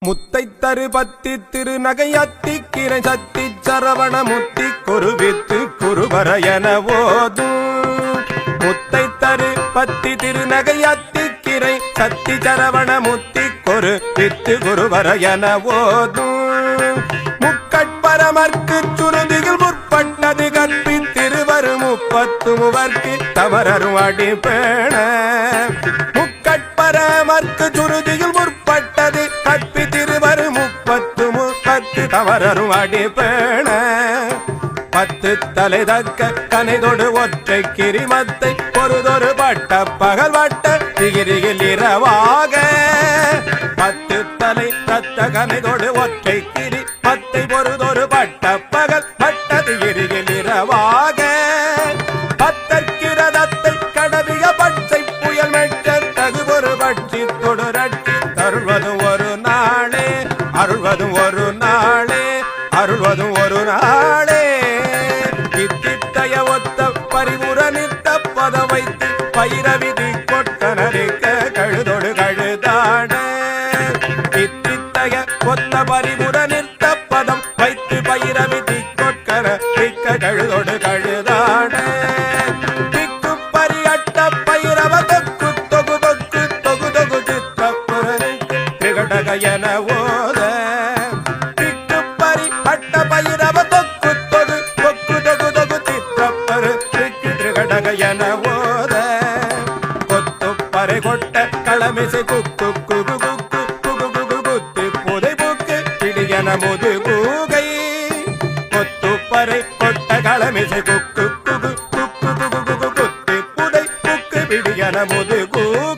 முத்தை தரு பத்தி திருநகையத்தி கிரை சத்தி சரவண முத்தி குருவித்து குருவர என ஓதும். முத்தை தரு பத்தி திருநகையத்தி கிரை சத்தி சரவண முத்தி குரு வித்து குருவர என ஓதும். முக்கட்பரமர்க்கு சுருதியில் முற்பட்டது கற்பி திருவரு முப்பத்து மூவர்க்கு தவறரும் அடிப்பேண. முக்கட்பரமர்க்கு சுருதியில் முற்பட்டது கற்பி திருவரு முப்பத்து மூவர்க்கு தவறரும் அடிப்பேண. பத்து தலை தக்க கனைதொடு ஒற்றை கிரிமத்தை பொறுதொரு பட்ட பகல் வட்ட திகிரியில் இரவாக. பத்து தலை தத்த கனைதொடு ஒற்றை கிரி மத்தை பொறுதொரு பட்ட பகல் வட்ட திகிரியில் இரவாக. பத்தற்கிரதத்தை கடவிய பட்சை புயல் மெட்ட தகுபொரு பட்சி தொடரட்டி தருள்வதும் ஒரு நாளே அருள்வதும் ஒரு நாளே அருள்வதும் ஒரு நாளே. இத்தித்தய ஒத்த பரிமுற நித்த பத வைத்து பைரவிதி கொட்டனரிக்க கழுதொடு கழுதாட. இத்தித்தய ஒத்த பரிமுற நித்த பதம் வைத்து பைரவிதி கொட்டனரிக்க கழுதொடு கழுதாட. திக்கு பரியட்ட பைரவ தொக்கு தொகு தொக்கு தொகு தொகு சித்தப்புரனுக்கு திகடக என ஓத. திக்கு பரி அட்ட பைரவ தொக்கு தொகு தொக்கு தொகு தொகு சித்தப்பரு திக்கு திகடக என ஓத. கொத்து பறை கொட்ட களமிசை குக்கு குகு குக்கு குகு குகு குத்து புதை புக்கு கிடியன முது கூகை. கொத்து பறை கொட்ட களமிசை குக்கு குகு குக்கு குகு குகு குத்து புதை புக்கு பிடியன முது கூகை.